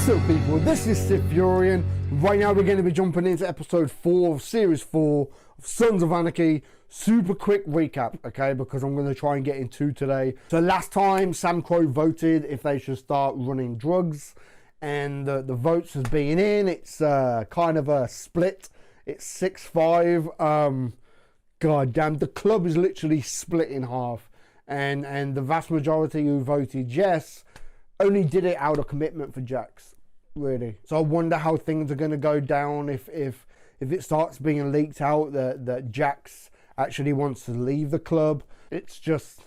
What's up, people? This is STRIX. Right now we're going to be jumping into episode 4 of series 4 of Sons of Anarchy. Super quick recap, okay, because I'm going to try and get in 2 today. So last time Sam Crow voted if they should start running drugs, and the votes has been in. It's kind of a split. It's 6-5. God damn, the club is literally split in half, and the vast majority who voted yes only did it out of commitment for Jax, really. So I wonder how things are going to go down if it starts being leaked out that Jax actually wants to leave the club. It's just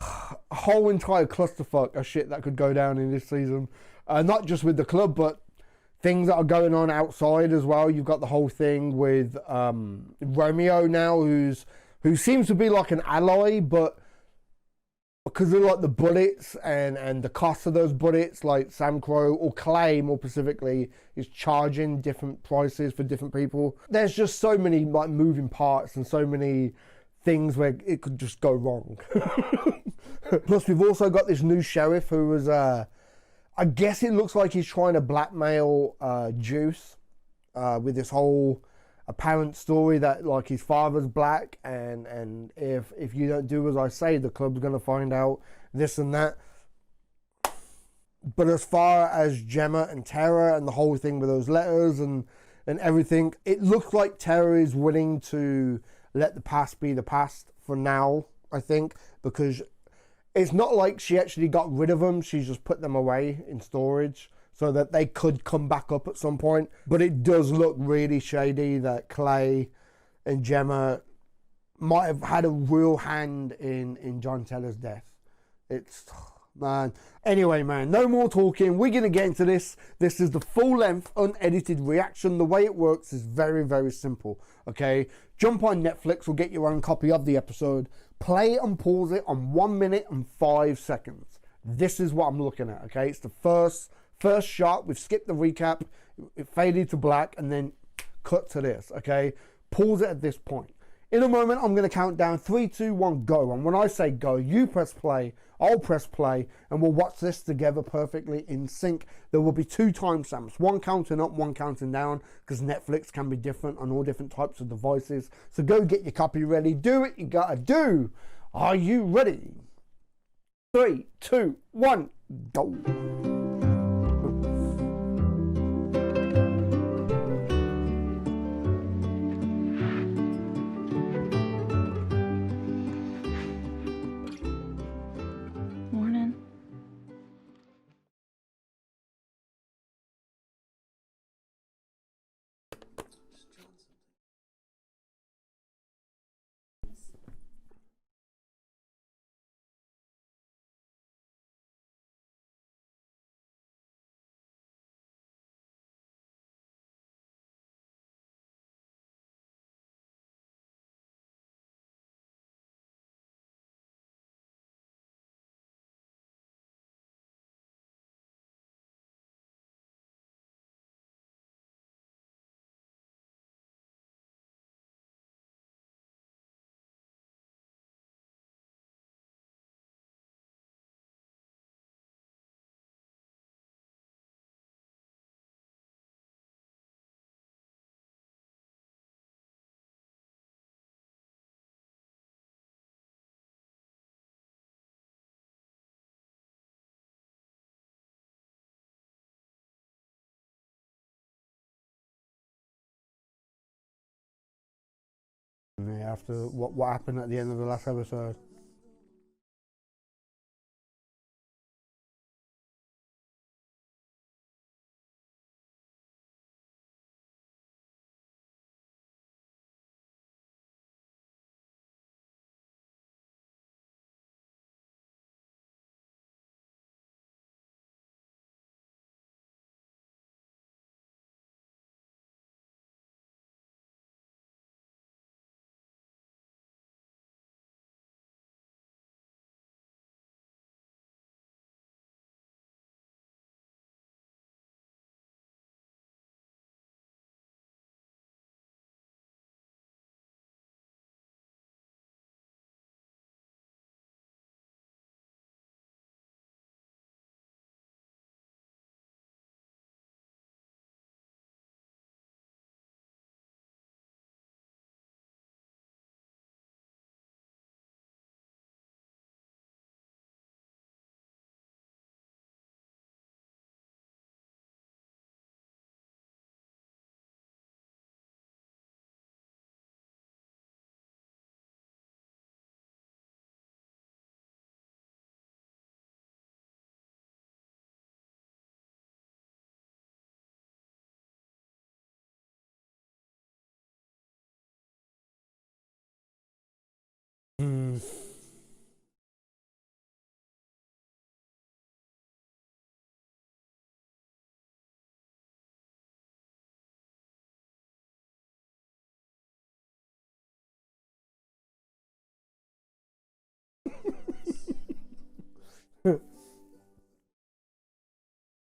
a whole entire clusterfuck of shit that could go down in this season. Not just with the club, but things that are going on outside as well. You've got the whole thing with Romeo now, who seems to be like an ally, but because of like the bullets and the cost of those bullets, like Sam Crow or Clay more specifically is charging different prices for different people. There's just so many like moving parts and so many things where it could just go wrong. Plus we've also got this new sheriff who was I guess it looks like he's trying to blackmail Juice with this whole apparent story that like his father's black, and if you don't do as I say, the club's gonna find out this and that. But as far as Gemma and Terra and the whole thing with those letters and everything, it looks like Terra is willing to let the past be the past for now, I think, because it's not like she actually got rid of them. She's just put them away in storage so that they could come back up at some point. But it does look really shady that Clay and Gemma might have had a real hand in John Teller's death. It's, man. Anyway, man, no more talking. We're going to get into this. This is the full-length, unedited reaction. The way it works is very, very simple, okay? Jump on Netflix or get your own copy of the episode. Play and pause it on 1 minute and 5 seconds. This is what I'm looking at, okay? It's the first shot. We've skipped the recap. It faded to black and then cut to this, okay? Pause it at this point. In a moment, I'm going to count down 3, 2, 1, go. And when I say go, you press play, I'll press play, and we'll watch this together perfectly in sync. There will be 2 timestamps, one counting up, one counting down, because Netflix can be different on all different types of devices. So go get your copy ready. Do what you gotta do. Are you ready? 3, 2, 1, go. After what happened at the end of the last episode.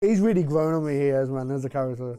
He's really grown on me here, man, as a character.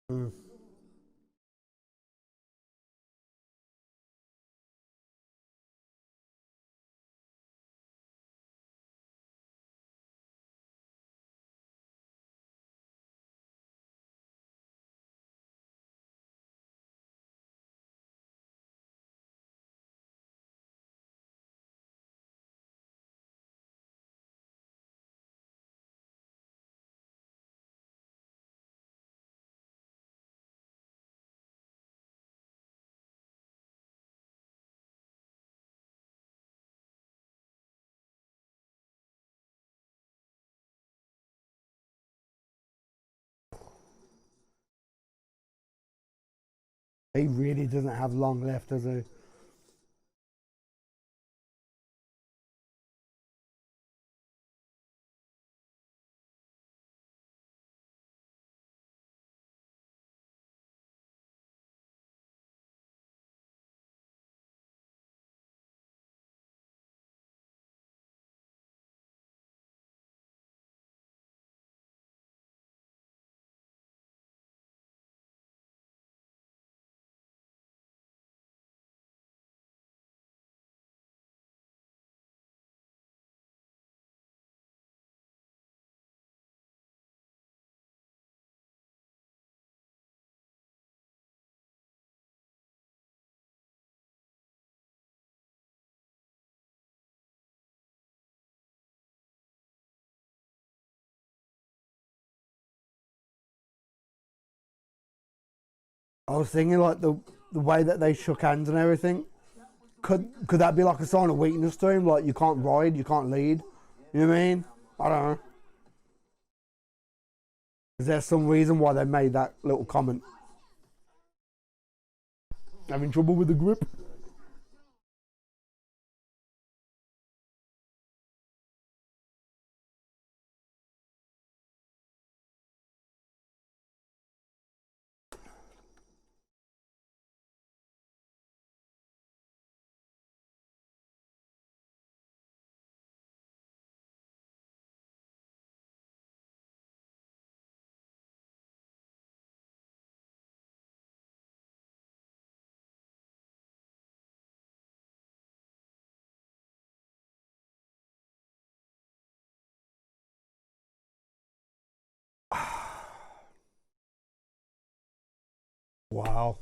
Mm. He really doesn't have long left, does he? I was thinking like the way that they shook hands and everything. Could that be like a sign of weakness to him? Like you can't ride, you can't lead. You know what I mean? I don't know. Is there some reason why they made that little comment? Having trouble with the grip? Wow.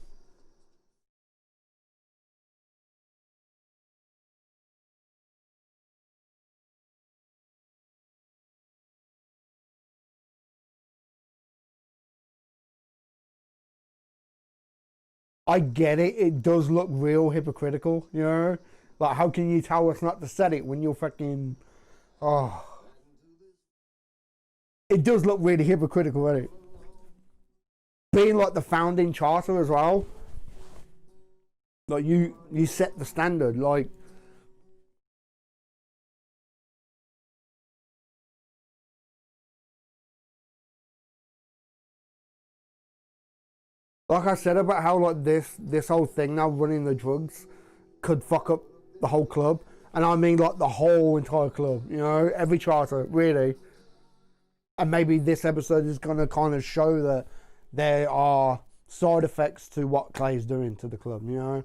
I get it. It does look real hypocritical, you know? Like, how can you tell us not to set it when you're fucking. Oh. It does look really hypocritical, right? Being like the founding charter as well. Like, you set the standard. Like I said about how, like, this whole thing now running the drugs could fuck up the whole club. And I mean, like, the whole entire club, you know? Every charter, really. And maybe this episode is going to kind of show that there are side effects to what Clay's doing to the club, you know?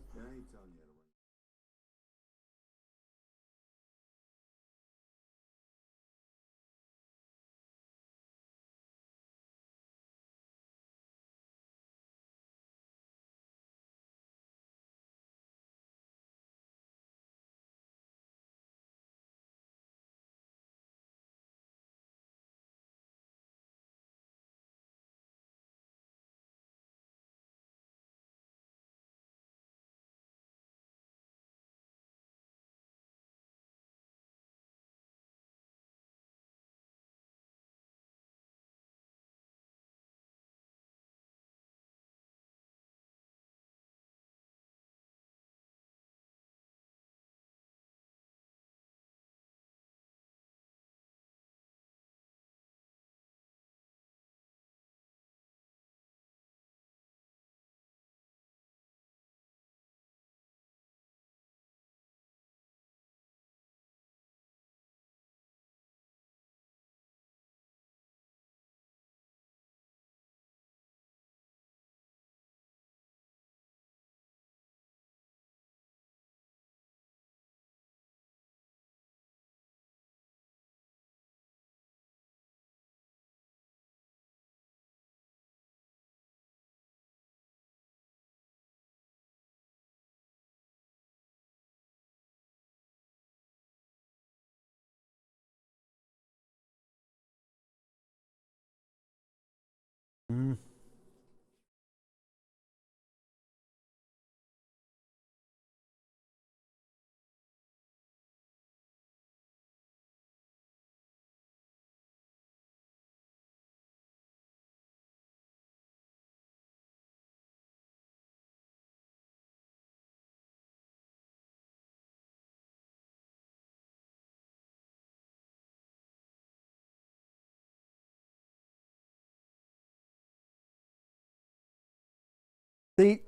See,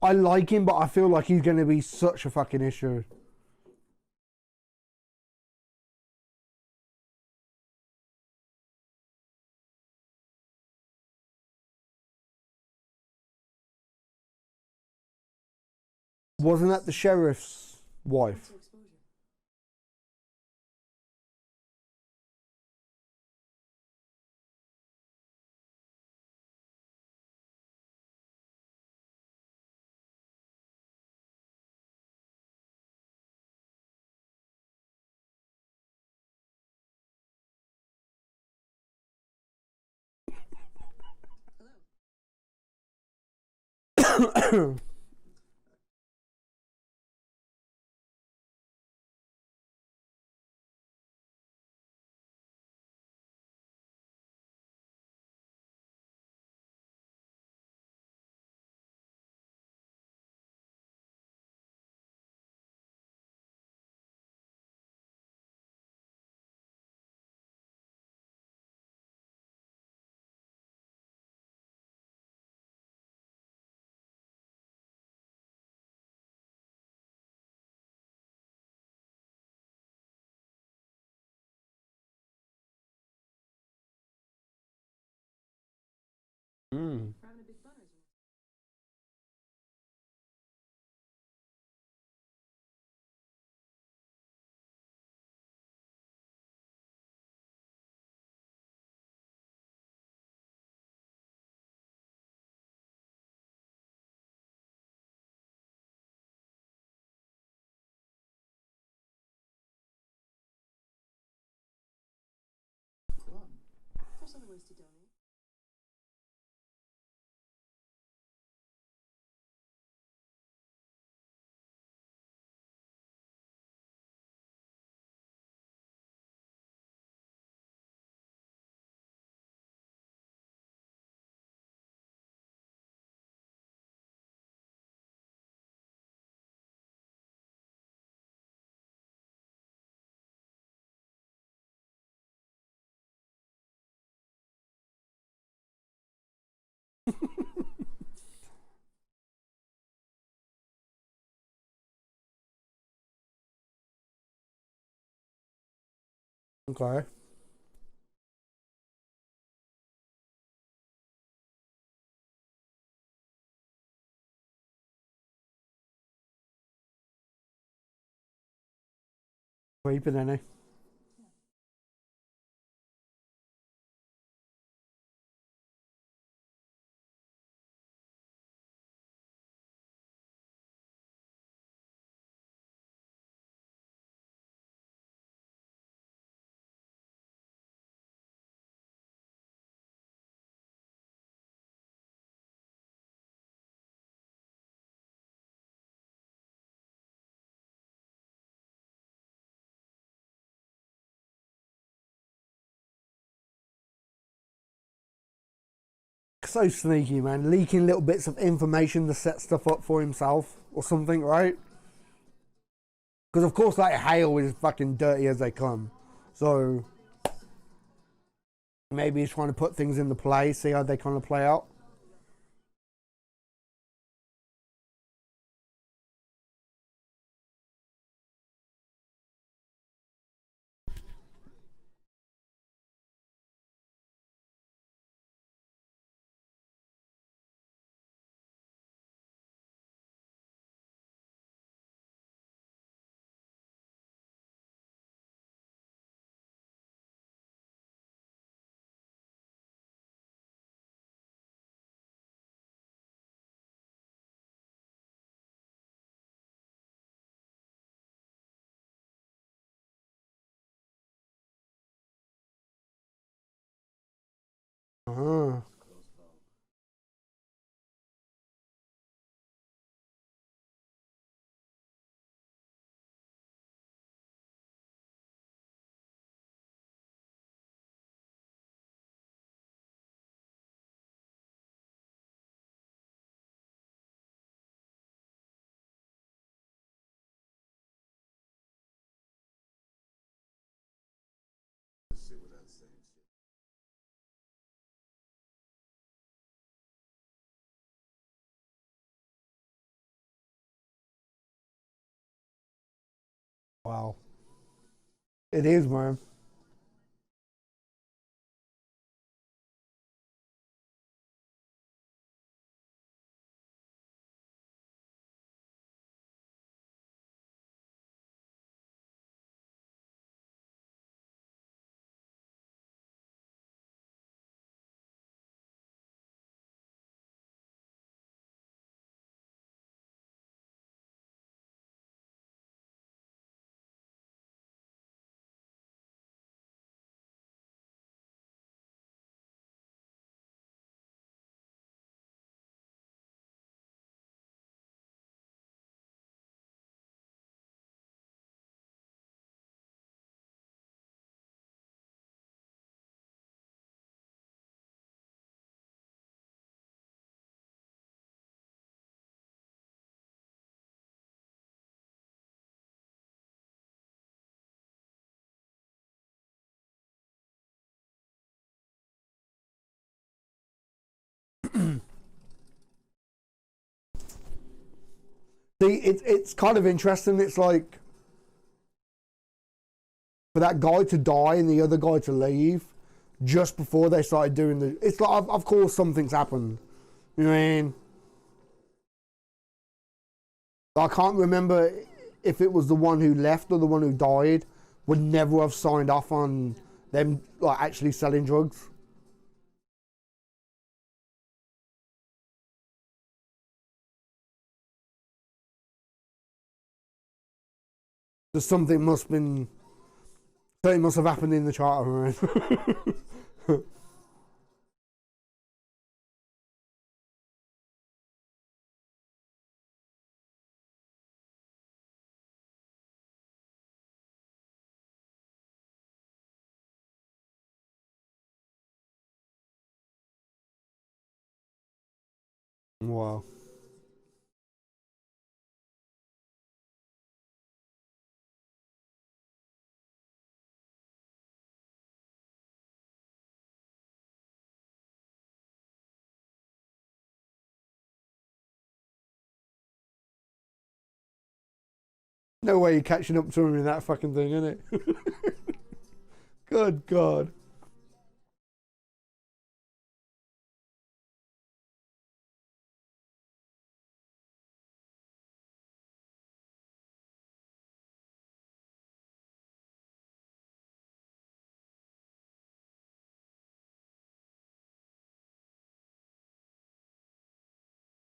I like him, but I feel like he's going to be such a fucking issue. Wasn't that the sheriff's wife? Mm. There's other ways to donate. Okay. Creeping, any? So sneaky, man. Leaking little bits of information to set stuff up for himself or something, right? Because of course, like Hale is fucking dirty as they come. So maybe he's trying to put things into play, see how they kind of play out. Uh-huh. Wow. It is, man. See, it's kind of interesting. It's like for that guy to die and the other guy to leave just before they started doing the. It's like, of course, something's happened. You know what I mean? I can't remember if it was the one who left or the one who died would never have signed off on them like actually selling drugs. There's something must have happened in the charter, right? Wow. No way you're catching up to him in that fucking thing, isn't it? Good God.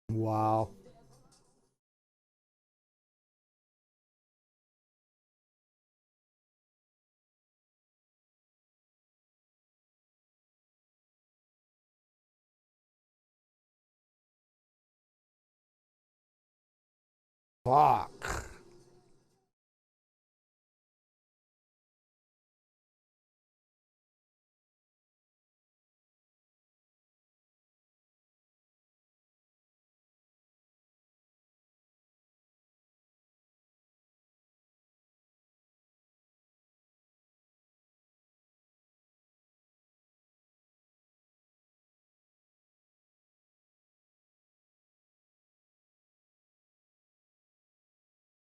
Wow. Fuck.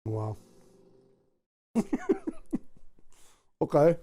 Wow. Okay.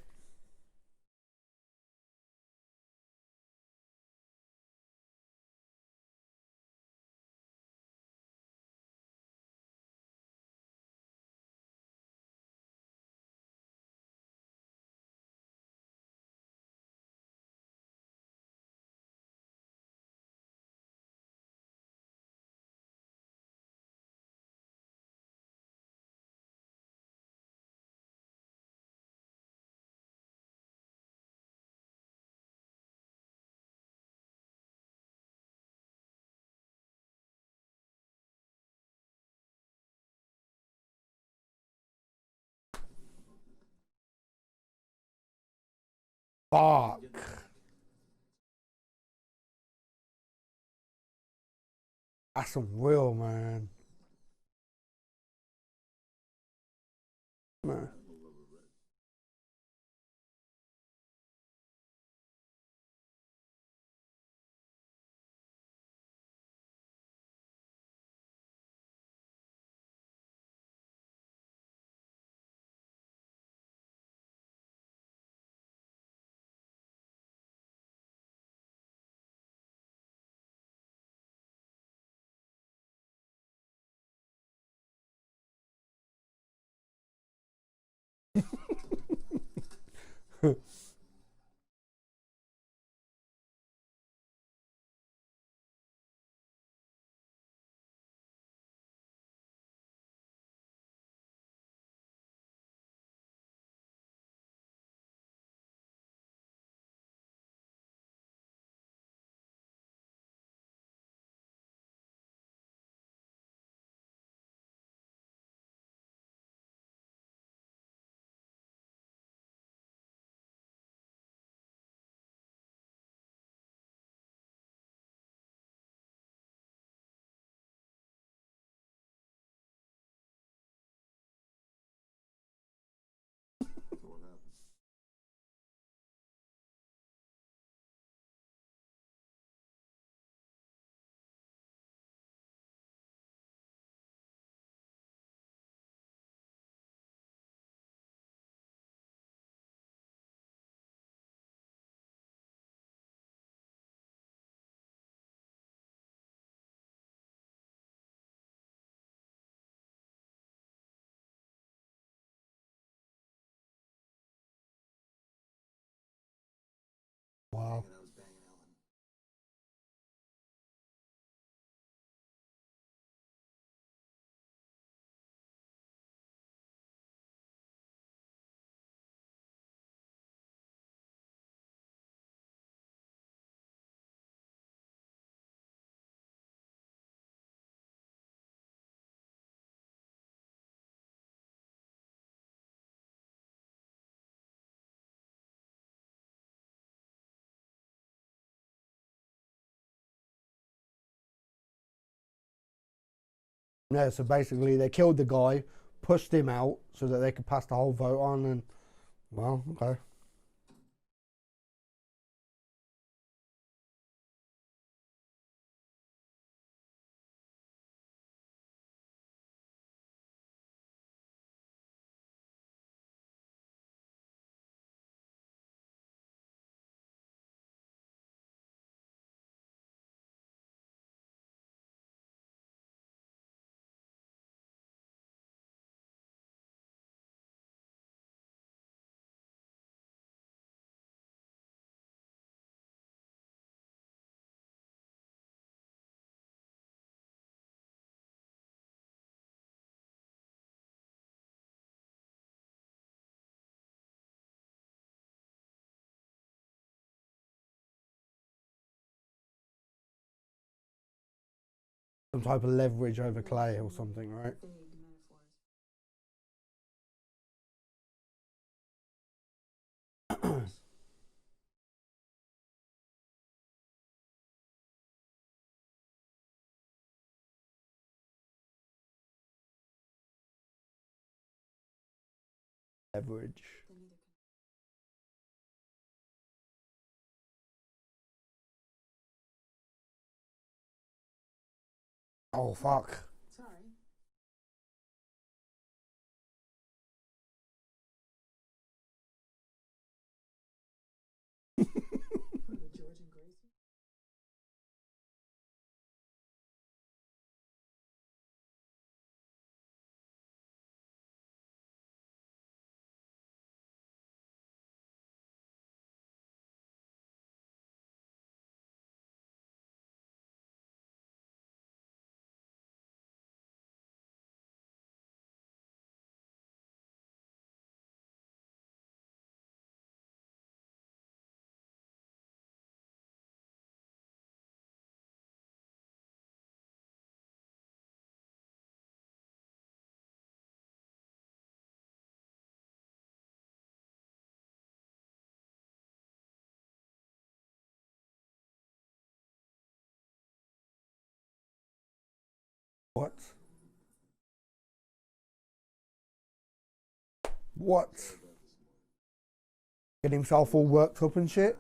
Fuck. That's some real, man. Man. Yeah, so basically they killed the guy, pushed him out so that they could pass the whole vote on, and well, okay. Some type of leverage over clay or something, right? Vague metaphors. Leverage. Then neither can. Oh fuck. Sorry. What are we, George and Gracie? What? What? Get himself all worked up and shit?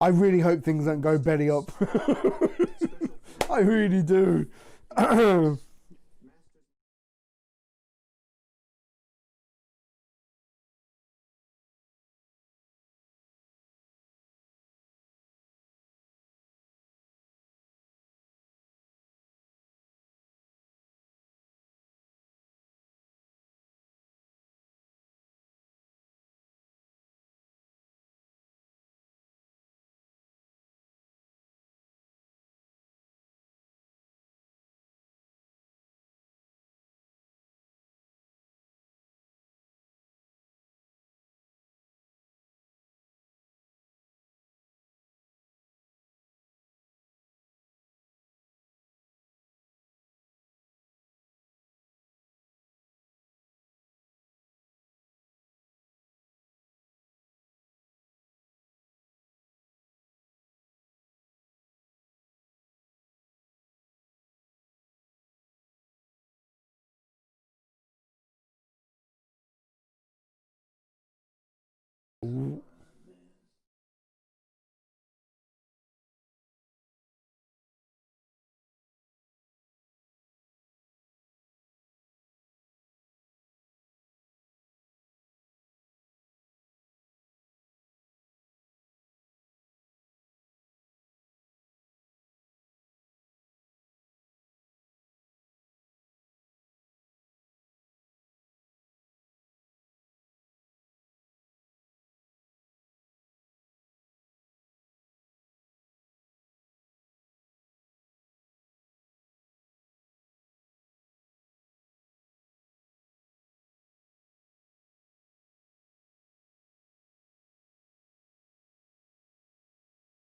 I really hope things don't go belly up. I really do. Ooh.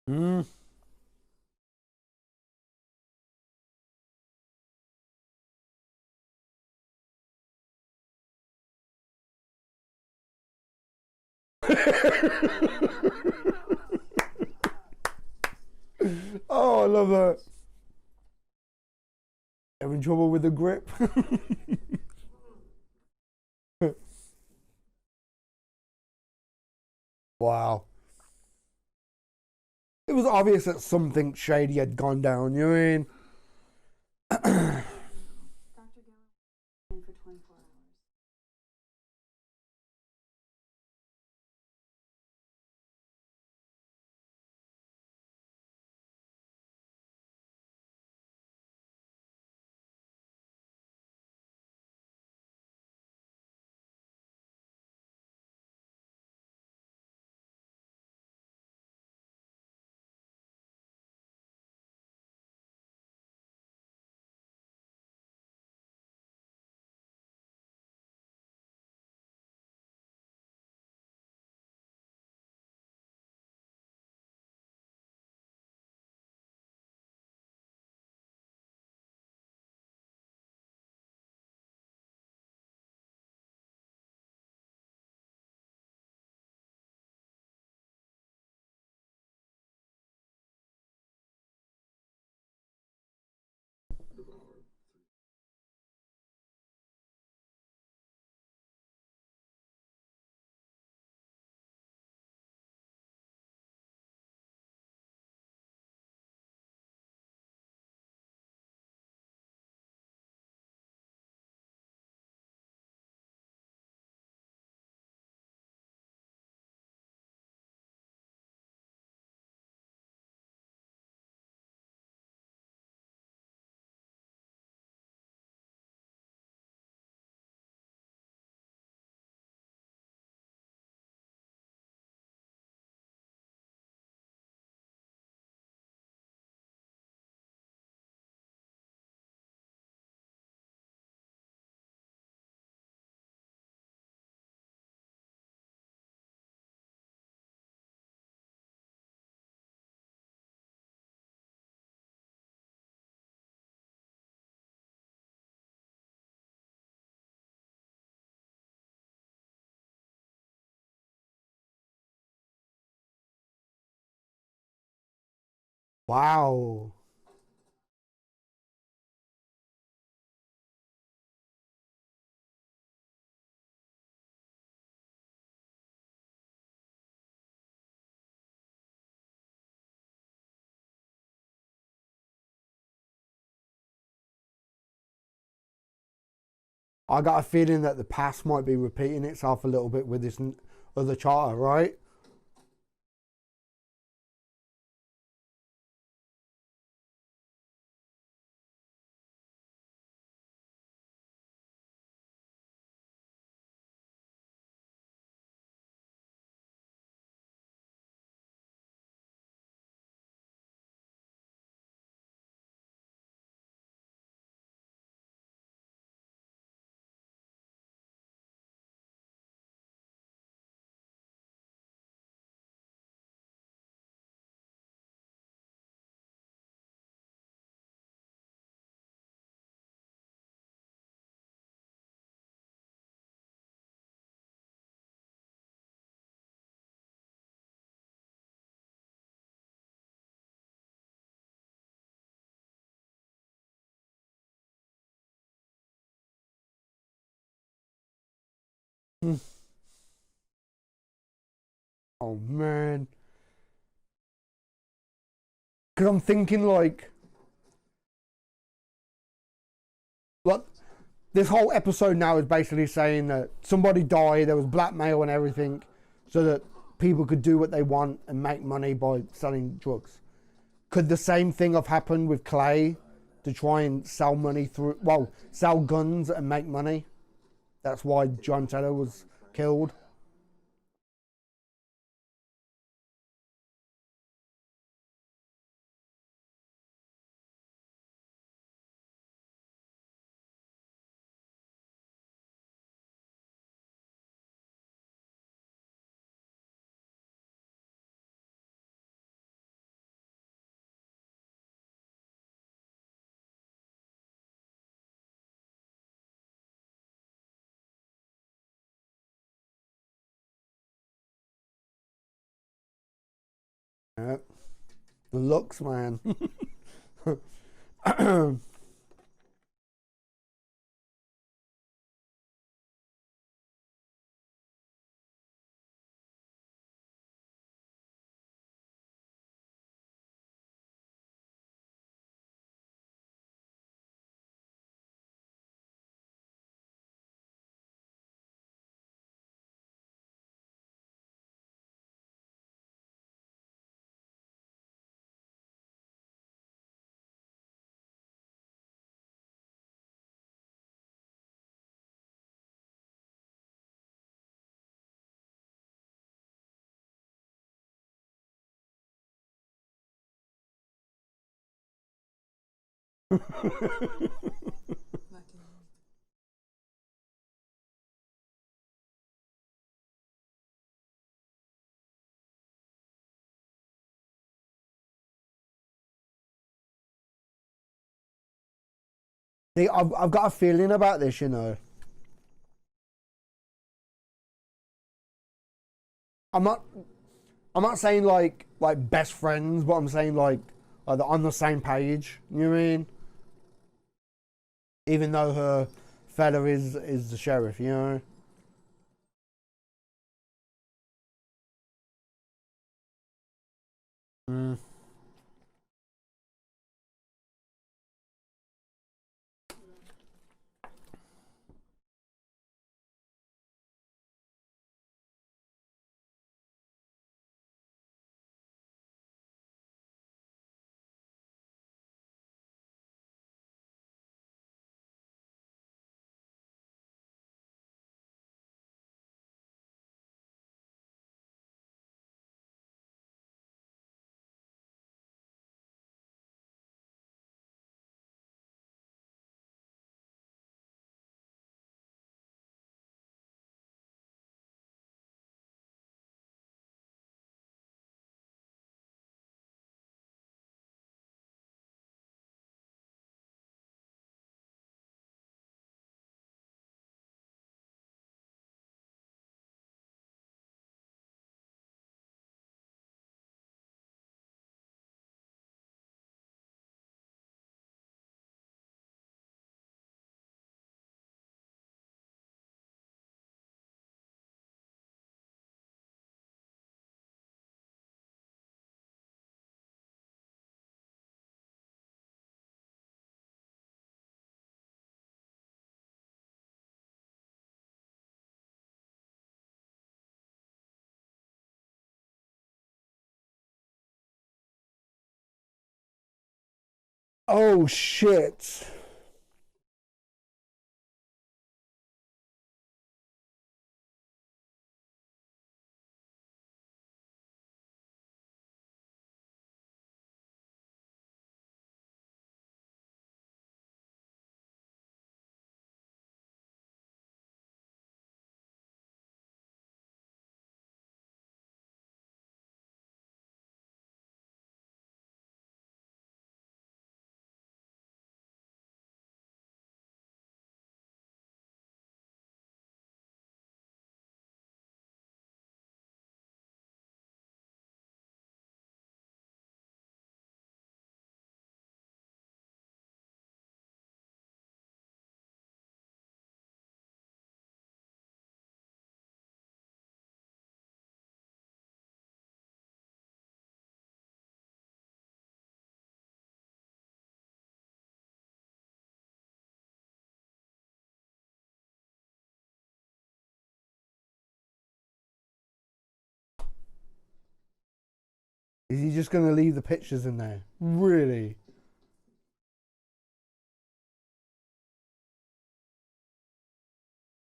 Mm. Oh, I love that. Having trouble with the grip? Wow. It was obvious that something shady had gone down, you know what I mean? Dr. Geller in for 24 hours. Wow. I got a feeling that the past might be repeating itself a little bit with this other charter, right? Oh man. Because I'm thinking like this whole episode now is basically saying that somebody died, there was blackmail and everything, so that people could do what they want and make money by selling drugs. Could the same thing have happened with Clay to try and sell money through, well, sell guns and make money? That's why John Taylor was killed. Yep. The looks, man. See, I've got a feeling about this, you know. I'm not saying like best friends, but I'm saying like they're on the same page. You know what I mean? Even though her fella is the sheriff, you know. Mm. Oh shit. Is he just gonna leave the pictures in there? Really?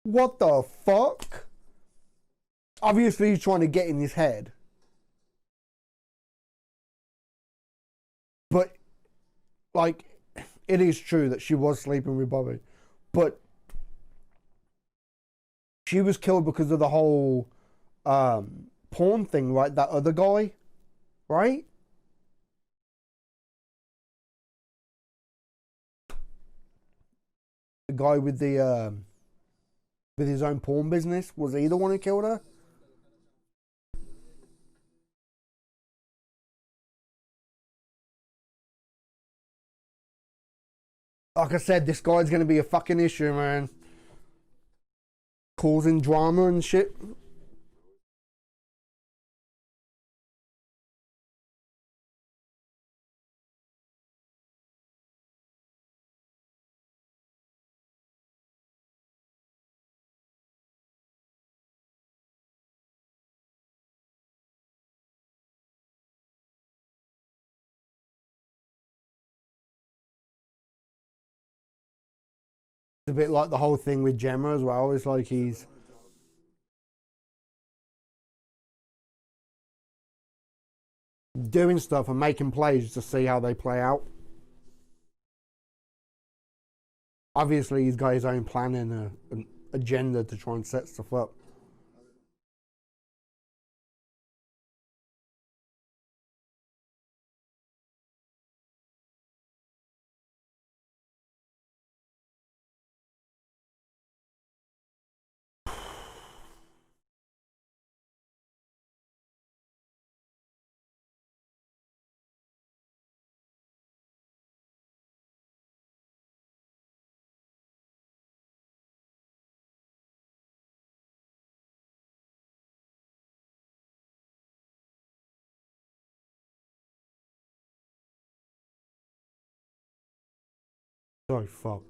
What the fuck? Obviously he's trying to get in his head. But like it is true that she was sleeping with Bobby. But she was killed because of the whole porn thing, right? That other guy, right? The guy with his own porn business, was he the one who killed her? Like I said, this guy's gonna be a fucking issue, man. Causing drama and shit. It's a bit like the whole thing with Gemma as well. It's like he's doing stuff and making plays to see how they play out. Obviously, he's got his own plan and an agenda to try and set stuff up. So fucked.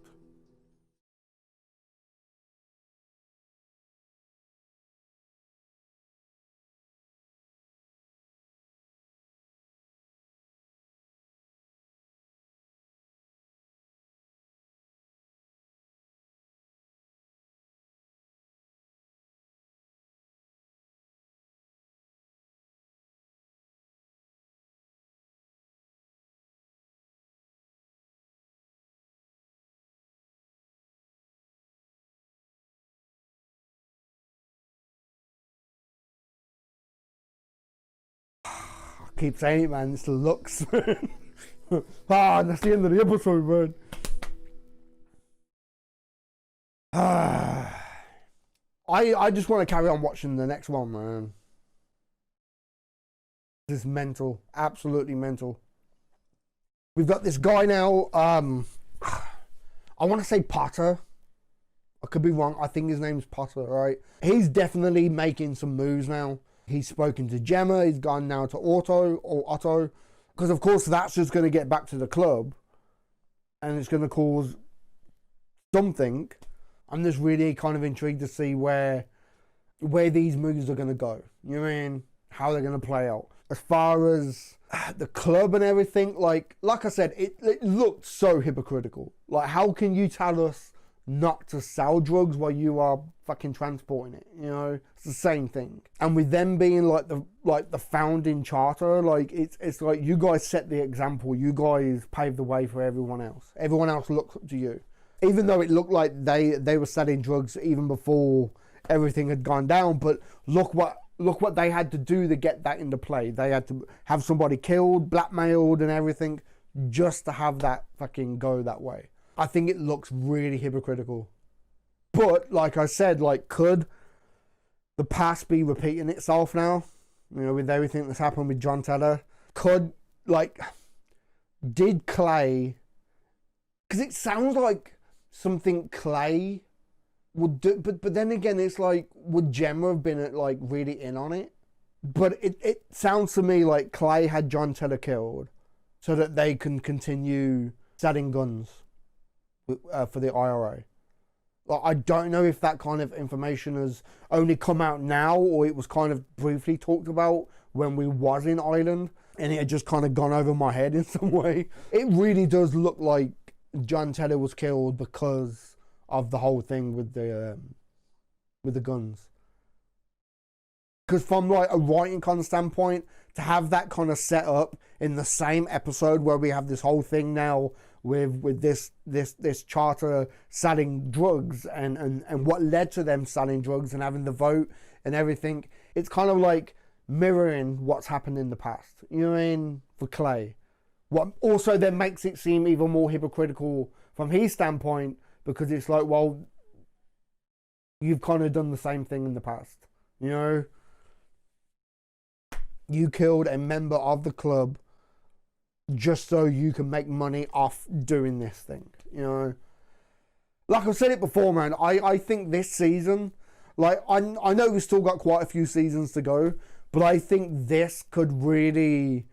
I keep saying it, man. It's the looks. That's the end of the episode, man. I just want to carry on watching the next one, man. This is mental, absolutely mental. We've got this guy now. I want to say Potter. I could be wrong. I think his name's Potter, right? He's definitely making some moves now. He's spoken to Gemma. He's gone now to Otto, because of course that's just going to get back to the club, and it's going to cause something. I'm just really kind of intrigued to see where these moves are going to go. You know what I mean? How they're going to play out. As far as the club and everything, like I said, it looked so hypocritical. Like, how can you tell us not to sell drugs while you are fucking transporting it? You know, it's the same thing. And with them being like the founding charter, like it's like you guys set the example. You guys paved the way for everyone else. Everyone else looks up to you. Even though it looked like they were selling drugs even before everything had gone down, but look what they had to do to get that into play. They had to have somebody killed, blackmailed and everything just to have that fucking go that way. I think it looks really hypocritical. But like I said, like, could the past be repeating itself now? You know, with everything that's happened with John Tedder? Did Clay, because it sounds like something Clay would do, but then again, it's like, would Gemma have been like really in on it? But it sounds to me like Clay had John Tedder killed so that they can continue selling guns for the IRA. Like, I don't know if that kind of information has only come out now, or it was kind of briefly talked about when we was in Ireland, and it had just kind of gone over my head in some way. It really does look like John Tedder was killed because of the whole thing with the guns. Because from like a writing kind of standpoint, to have that kind of set up in the same episode where we have this whole thing now with this charter selling drugs and what led to them selling drugs and having the vote and everything, it's kind of like mirroring what's happened in the past. You know what I mean? For Clay. What also then makes it seem even more hypocritical from his standpoint, because it's like, well, you've kind of done the same thing in the past. You know? You killed a member of the club just so you can make money off doing this thing, you know. Like I've said it before, man, I think this season, like, I know we've still got quite a few seasons to go, but I think this could really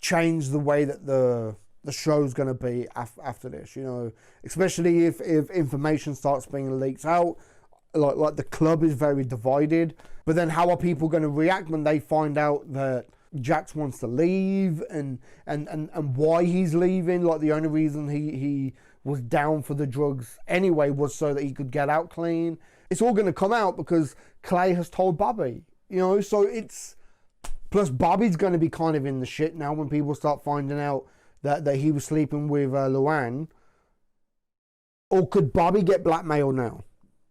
change the way that the show's going to be after this, you know, especially if information starts being leaked out. Like the club is very divided, but then how are people going to react when they find out that Jax wants to leave and why he's leaving? Like, the only reason he was down for the drugs anyway was so that he could get out clean. It's all going to come out because Clay has told Bobby, you know, so it's, plus Bobby's going to be kind of in the shit now when people start finding out that he was sleeping with Luann. Or could Bobby get blackmailed now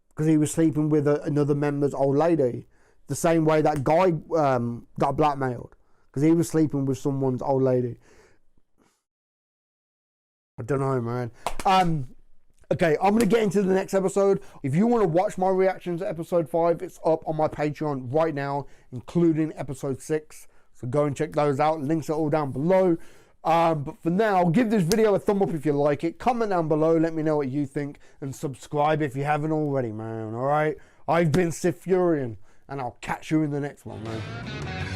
because he was sleeping with another member's old lady, the same way that guy got blackmailed because he was sleeping with someone's old lady? I don't know, man. Okay, I'm going to get into the next episode. If you want to watch my reaction to episode 5, it's up on my Patreon right now, including episode 6. So go and check those out. Links are all down below. But for now, give this video a thumb up if you like it. Comment down below, let me know what you think. And subscribe if you haven't already, man. Alright? I've been SiTHFuRion, and I'll catch you in the next one, man.